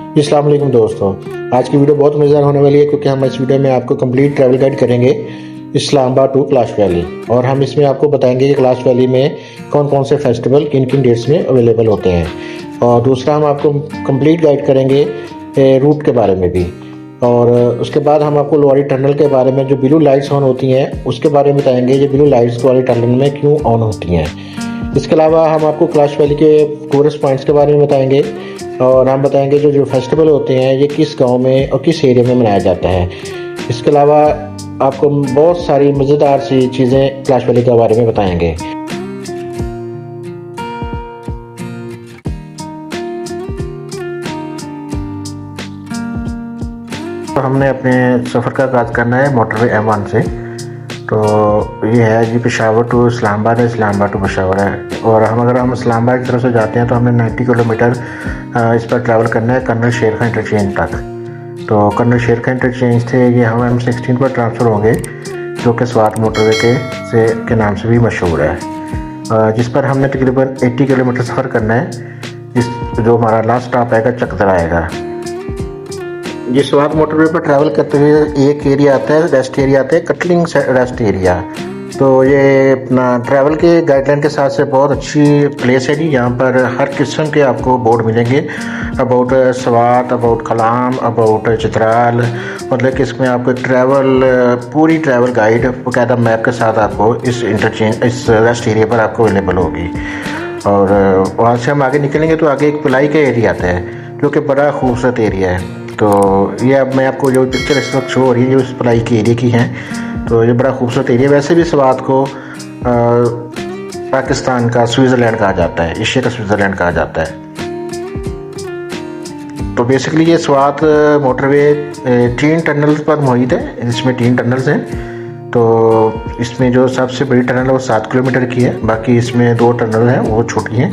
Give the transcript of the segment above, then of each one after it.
अस्सलाम वालेकुम दोस्तों। आज की वीडियो बहुत मज़ेदार होने वाली है क्योंकि हम इस वीडियो में आपको कंप्लीट ट्रैवल गाइड करेंगे इस्लामाबाद टू कैलाश वैली। और हम इसमें आपको बताएंगे कि कैलाश वैली में कौन कौन से फेस्टिवल किन किन डेट्स में अवेलेबल होते हैं। और दूसरा हम आपको कंप्लीट गाइड करेंगे रूट के बारे में भी। और उसके बाद हम आपको लोअरी टनल के बारे में जो ब्लू लाइट्स ऑन होती हैं उसके बारे में बताएंगे, ये ब्लू लाइट्स लोअरी टनल में क्यों ऑन होती हैं। इसके अलावा हम आपको कैलाश वैली के टूरिस्ट पॉइंट्स के बारे में बताएंगे और हम बताएंगे जो जो फेस्टिवल होते हैं ये किस गांव में और किस एरिया में मनाया जाता है। इसके अलावा आपको बहुत सारी मज़ेदार सी चीज़ें कैलाश वैली के बारे में बताएंगे। तो हमने अपने सफ़र का आगाज़ करना है मोटरवे M1 से। तो ये है जी पेशावर टू इस्लामाबाद है, इस्लामाबाद टू पेशावर है। और अगर हम इस्लामाबाद की तरफ से जाते हैं तो हमें 90 किलोमीटर इस पर ट्रैवल करना है कर्नल शेर खां इंटरचेंज तक। तो कर्नल शेर खां इंटरचेंज थे ये हम M16 पर ट्रांसफ़र होंगे जो कि स्वात मोटरवे के नाम से भी मशहूर है, जिस पर हमने तकरीबन 80 किलोमीटर सफ़र करना है। जो हमारा लास्ट स्टॉप आएगा चकदरा आएगा। ये स्वात मोटरवे पर ट्रैवल करते हुए एक एरिया आता है, रेस्ट एरिया आता है, कटलिंग रेस्ट एरिया। तो ये अपना ट्रैवल के गाइडलाइन के साथ से बहुत अच्छी प्लेस है जी। यहाँ पर हर किस्म के आपको बोर्ड मिलेंगे about Swat, about Kalam, about Chitral. मतलब कि इसमें आपको पूरी ट्रैवल गाइड बाकायदा मैप के साथ आपको इस रेस्ट एरिया पर आपको अवेलेबल होगी। और वहाँ से हम आगे निकलेंगे तो आगे एक पिलाई का एरिया आता है जो कि बड़ा खूबसूरत एरिया है। तो ये अब मैं आपको जो पिक्चर इस वक्त शो हो रही है जो इस पिलाई के एरिया की हैं, तो ये बड़ा खूबसूरत एरिया। वैसे भी स्वात को पाकिस्तान का स्विट्ज़रलैंड कहा जाता है, एशिया का स्विट्ज़रलैंड कहा जाता है। तो बेसिकली ये स्वात मोटरवे 3 टनल्स पर मुहित है। इसमें 3 टनल्स हैं। तो इसमें जो सबसे बड़ी टनल है वो 7 किलोमीटर की है, बाकी इसमें 2 टनल हैं वो छोटी हैं,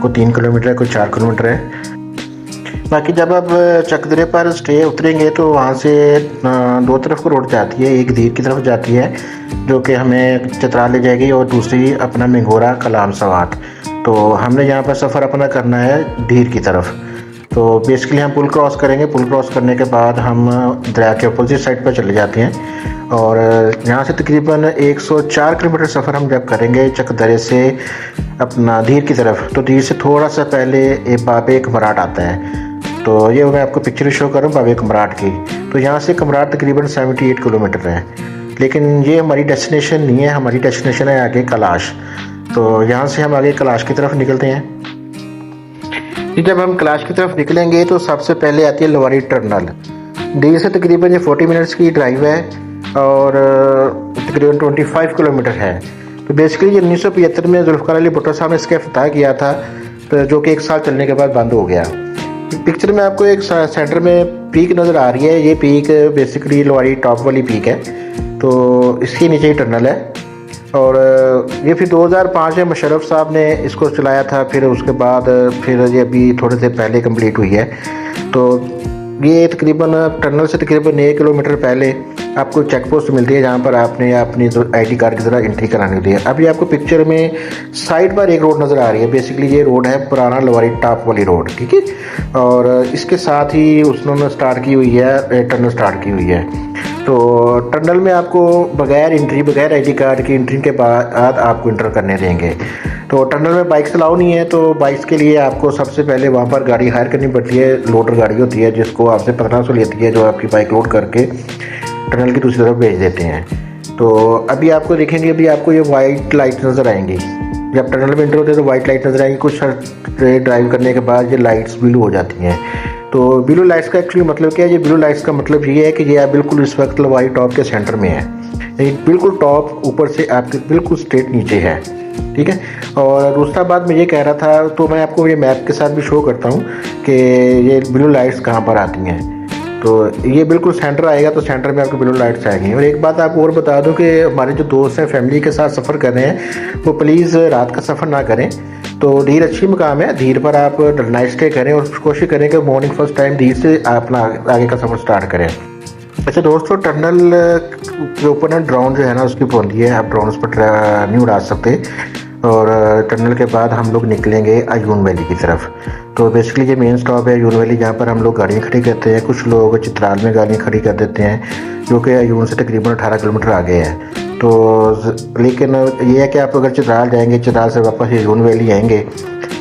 कोई 3 किलोमीटर है, कोई 4 किलोमीटर है। बाकी जब आप चकदरे पर उतरेंगे तो वहाँ से 2 तरफ को रोड जाती है। एक धीर की तरफ जाती है जो कि हमें चित्राल ले जाएगी और दूसरी अपना मिंगोरा कलाम स्वात। तो हमने यहाँ पर सफ़र अपना करना है धीर की तरफ। तो बेसिकली हम पुल क्रॉस करेंगे। पुल क्रॉस करने के बाद हम दरिया के अपोजिट साइड पर चले जाते हैं। और यहाँ से तकरीबन 104 किलोमीटर सफ़र हम जब करेंगे चकदरे से अपना धीर की तरफ, तो धीर से थोड़ा सा पहले एक बाबे कमराट आता है। तो ये मैं आपको पिक्चर शो कर रहा हूँ बाबे कमराट की। तो यहाँ से कमराट तकरीबन 78 किलोमीटर है, लेकिन ये हमारी डेस्टिनेशन नहीं है। हमारी डेस्टिनेशन है आगे कैलाश। तो यहाँ से हम आगे कैलाश की तरफ निकलते हैं। जब हम कैलाश की तरफ निकलेंगे तो सबसे पहले आती है लोअरी टनल। डी से तकरीबन ये 40 मिनट्स की ड्राइव है और तकरीबन 25 किलोमीटर है। तो बेसिकली ये 1975 में जुल्फ़िकार अली भुट्टो साहब ने इसका इफ्तिताह किया था, तो जो कि 1 साल चलने के बाद बंद हो गया। पिक्चर में आपको एक सेंटर में पीक नज़र आ रही है। ये पीक बेसिकली लोअरी टॉप वाली पीक है। तो इसके नीचे ही टनल है। और ये फिर 2005 में मुशर्रफ साहब ने इसको चलाया था। फिर उसके बाद फिर ये अभी थोड़े से पहले कंप्लीट हुई है। तो ये तकरीबन टनल से तकरीबन 1 किलोमीटर पहले आपको चेक पोस्ट मिलती है जहाँ पर आपने अपनी ID कार्ड की तरह एंट्री करानी होती है। अभी आपको पिक्चर में साइड पर एक रोड नज़र आ रही है। बेसिकली ये रोड है पुराना लोअरी टॉप वाली रोड, ठीक है। और इसके साथ ही उन्होंने स्टार्ट की हुई है, टनल स्टार्ट की हुई है। तो टनल में आपको बगैर ID कार्ड की एंट्री के बाद आपको इंटर करने देंगे। तो टनल में बाइक्स अलाउ नहीं है। तो बाइक्स के लिए आपको सबसे पहले वहाँ पर गाड़ी हायर करनी पड़ती है। लोडर गाड़ी होती है जिसको आपसे 1500 लेती है, जो आपकी बाइक लोड करके टनल की दूसरी तरफ भेज देते हैं। तो अभी आपको देखेंगे, अभी आपको ये वाइट लाइट नज़र आएंगी। जब टनल में इंटर होते हैं तो वाइट लाइट नज़र आएंगी। कुछ ड्राइव करने के बाद ये लाइट्स ब्लू हो जाती हैं। तो ब्लू लाइट्स का एक्चुअली मतलब क्या है? ये ब्लू लाइट्स का मतलब ये है कि ये आप बिल्कुल इस वक्त लोअरी टॉप के सेंटर में है। ये बिल्कुल टॉप ऊपर से आपके बिल्कुल स्ट्रेट नीचे है, ठीक है। और दूसरा बात मैं ये कह रहा था, तो मैं आपको ये मैप के साथ भी शो करता हूँ कि ये ब्लू लाइट्स कहाँ पर आती हैं। तो ये बिल्कुल सेंटर आएगा तो सेंटर में आपको ब्लू लाइट्स आएंगी। और एक बात आपको और बता दूं कि हमारे जो दोस्त हैं फैमिली के साथ सफ़र कर रहे हैं वो प्लीज़ रात का सफ़र ना करें। तो धीर अच्छी मुकाम है, धीर पर आप नाइट स्टे करें और कोशिश करें कि मॉर्निंग फर्स्ट टाइम धीर से अपना आगे का सफ़र स्टार्ट करें। अच्छा दोस्तों, टनल के ऊपर ना ड्रोन जो है ना उसकी पाबंदी है। आप ड्रोन पर नहीं उड़ा सकते। और टनल के बाद हम लोग निकलेंगे अयून वैली की तरफ। तो बेसिकली ये मेन स्टॉप है अयून वैली, जहाँ पर हम लोग गाड़ियाँ खड़ी करते हैं। कुछ लोग चित्राल में गाड़ियाँ खड़ी कर देते हैं, जो कि अयून से तकरीबन 18 किलोमीटर आगे है। तो लेकिन ये है कि आप अगर चित्राल जाएंगे, चित्राल से वापस अयून वैली आएंगे,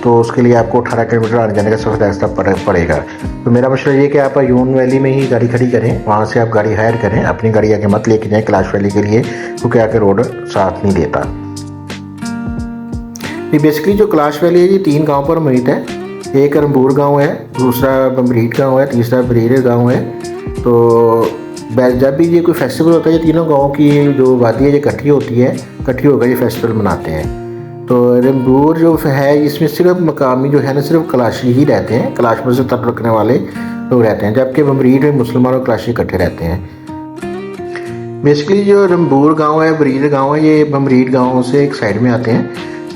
तो उसके लिए आपको 18 किलोमीटर आने जाने का सफ़र एक्स्ट्रा पड़ेगा। तो मेरा मशवरा ये कि आप अयून वैली में ही गाड़ी खड़ी करें, वहाँ से आप गाड़ी हायर करें, अपनी गाड़ी आगे मत लेके जाएं कैलाश वैली के लिए, क्योंकि आके रोड साथ नहीं देता। ये बेसिकली जो कैलाश वैली है ये 3 गांव पर मुहित है। एक रंबूर गांव है, दूसरा बमरीट गांव है, तीसरा बरीर गांव है। तो जब भी ये कोई फेस्टिवल होता है, ये तीनों गाँव की जो वादी है ये इकट्ठी होती है, इकट्ठी होकर ये फेस्टिवल मनाते हैं। तो रंबूर जो है इसमें सिर्फ मकामी जो है ना, सिर्फ कलाशी ही रहते हैं, कलाश में से तब रखने वाले लोग रहते हैं, जबकि बमरीट में मुसलमान और कलाशी इकट्ठे रहते हैं। बेसिकली जो रंबूर गांव है, बरीर गांव है, ये बमरीट गांव से एक साइड में आते हैं।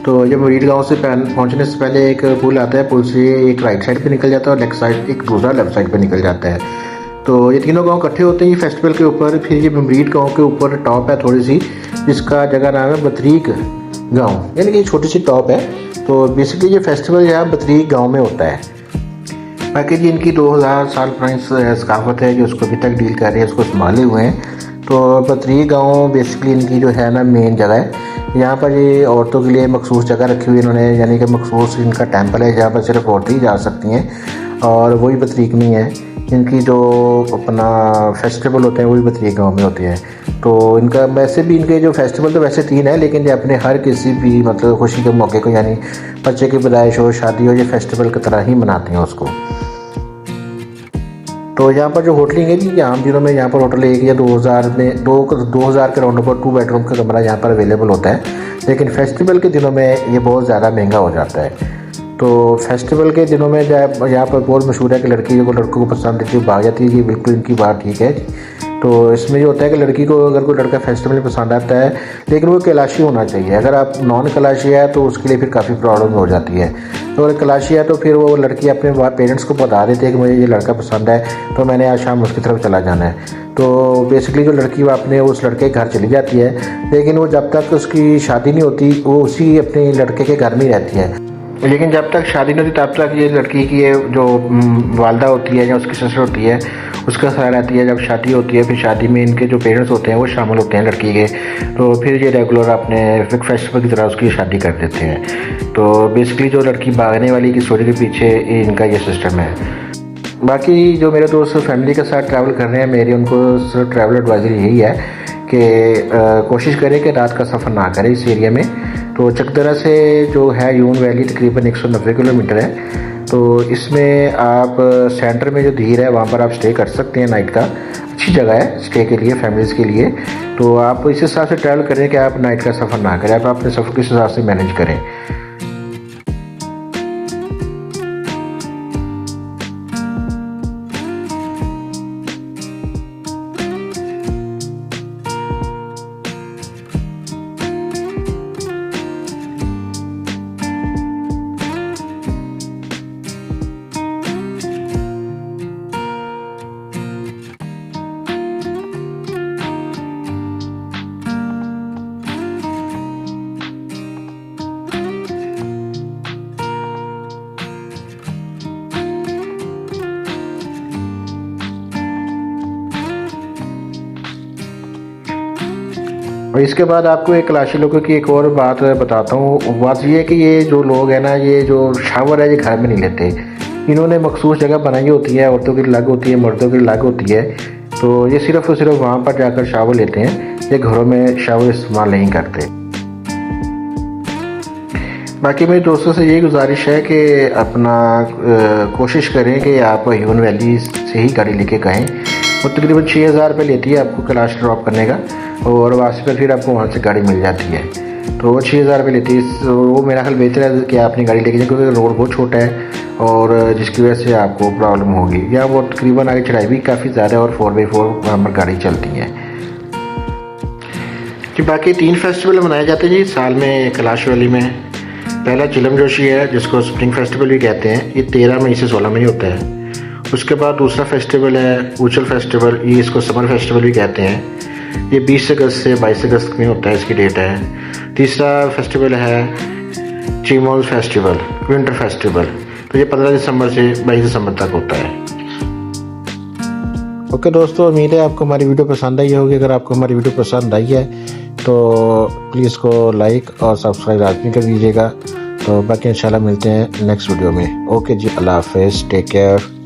तो जब बमरीट गांव से पहुंचने से पहले एक पुल आता है, पुल से एक राइट साइड पे निकल जाता है और लेफ्ट साइड एक दूसरा लेफ्ट साइड पे निकल जाता है। तो ये तीनों गांव इकट्ठे होते हैं फेस्टिवल के ऊपर। फिर ये बमरीट गांव के ऊपर टॉप है थोड़ी सी, जिसका जगह नाम है बतरीक गांव, यानी कि छोटी सी टॉप है। तो बेसिकली ये फेस्टिवल यहाँ बतरीक गांव में होता है। बाकी जी इनकी 2000 साल पुरानी सकाफत है जो उसको अभी तक डील कर रहे हैं, उसको संभाले हुए हैं। तो बतरीक गांव बेसिकली इनकी जो है ना मेन जगह है। यहाँ पर ये औरतों के लिए मखसूस जगह रखी हुई है इन्होंने, यानी कि मखसूस इनका टेम्पल है जहाँ पर सिर्फ औरतें ही जा सकती हैं, और वही बतरीक में है। इनकी जो अपना फेस्टिवल होते हैं वही बतरीक गांव में होते हैं। तो इनका वैसे भी इनके जो फेस्टिवल तो वैसे 3 है, लेकिन ये अपने हर किसी भी मतलब खुशी के मौके को, यानी बच्चे की पैदाइश हो, शादी हो, ये फेस्टिवल की तरह ही मनाते हैं उसको। तो यहाँ पर जो होटलिंग है जी, आम दिनों में यहाँ पर होटल 1 या 2000 में 2000 के राउंड पर 2 बेडरूम का कमरा यहाँ पर अवेलेबल होता है। लेकिन फेस्टिवल के दिनों में ये बहुत ज़्यादा महंगा हो जाता है। तो फेस्टिवल के दिनों में यहाँ पर बहुत मशहूर है कि लड़की को लड़कों को पसंद है, भाग जाती है, ये बिल्कुल इनकी बात ठीक है। तो इसमें ये होता है कि लड़की को अगर कोई लड़का फेस्टिवल में पसंद आता है, लेकिन वो कैलाशी होना चाहिए। अगर आप नॉन कैलाशी है तो उसके लिए फिर काफ़ी प्रॉब्लम हो जाती है। तो अगर कैलाशी है तो फिर वो लड़की अपने पेरेंट्स को बता देती है कि मुझे ये लड़का पसंद है, तो मैंने आज शाम उसकी तरफ चला जाना है। तो बेसिकली जो लड़की वो अपने उस लड़के के घर चली जाती है, लेकिन वो जब तक उसकी शादी नहीं होती वो उसी अपने लड़के के घर में ही रहती है। लेकिन जब तक शादी नहीं होती तब तक ये लड़की की जो वालदा होती है या उसकी ससुर होती है उसका सहारा रहती है। जब शादी होती है फिर शादी में इनके जो पेरेंट्स होते हैं वो शामिल होते हैं लड़की के, तो फिर ये रेगुलर अपने फेस्टिवल की तरह उसकी शादी कर देते हैं। तो बेसिकली जो लड़की भागने वाली की स्टोरी के पीछे इनका ये सिस्टम है। बाकी जो मेरे दोस्त फैमिली के साथ ट्रैवल कर रहे हैं, मेरी उनको ट्रैवल एडवाइजरी यही है कि कोशिश करें कि रात का सफ़र ना करें इस एरिया में। तो चकदरा से जो है यून वैली तकरीबन 190 किलोमीटर है। तो इसमें आप सेंटर में जो धीर है वहाँ पर आप स्टे कर सकते हैं नाइट का। अच्छी जगह है स्टे के लिए, फैमिलीज़ के लिए। तो आप इस हिसाब से ट्रैवल करें कि आप नाइट का सफ़र ना करें, आप अपने सफ़र किस हिसाब से मैनेज करें। और इसके बाद आपको एक कैलाशी लोगों की एक और बात बताता हूँ। बात ये है कि ये जो लोग हैं ना, ये जो शावर है ये घर में नहीं लेते। इन्होंने मखसूस जगह बनाई होती है, औरतों की अलग होती है, मर्दों की अलग होती है। तो ये सिर्फ और सिर्फ वहाँ पर जाकर शावर लेते हैं, ये घरों में शावर इस्तेमाल नहीं करते। बाकी मेरे दोस्तों से यही गुजारिश है कि अपना कोशिश करें कि आप ह्यूमन वैली से ही गाड़ी लेके गएँ। वो तकरीबन 6000 रुपये लेती है आपको कैलाश ड्रॉप करने का, और वापसी पर फिर आपको वहाँ से गाड़ी मिल जाती है। तो वो 6000 रुपये लेती है। वो मेरा ख्याल बेहतर है कि आप अपनी गाड़ी लेके जाए, क्योंकि रोड बहुत छोटा है और जिसकी वजह से आपको प्रॉब्लम होगी। या वो तकरीबन आगे चढ़ाई भी काफ़ी ज़्यादा है और 4x4 वहाँ पर गाड़ी चलती है। कि बाकी 3 फेस्टिवल मनाए जाते हैं जी साल में कैलाश वैली में। पहला चिलम जोशी है जिसको स्प्रिंग फेस्टिवल भी कहते हैं, ये 13 मई से 16 मई होता है। उसके बाद दूसरा फेस्टिवल है ऊचल फेस्टिवल, ये इसको समर फेस्टिवल भी कहते हैं। ये 20 अगस्त से 22 अगस्त में होता है, इसकी डेट है। तीसरा फेस्टिवल है चिमोल फेस्टिवल, विंटर फेस्टिवल। तो ये 15 दिसंबर से 22 दिसंबर तक होता है। ओके दोस्तों, उम्मीद है आपको हमारी वीडियो पसंद आई होगी। अगर आपको हमारी वीडियो पसंद आई है तो प्लीज़ इसको लाइक और सब्सक्राइब लाजमी कर दीजिएगा। तो बाकी इंशाल्लाह मिलते हैं नेक्स्ट वीडियो में। ओके जी, अल्लाह हाफिज़, टेक केयर।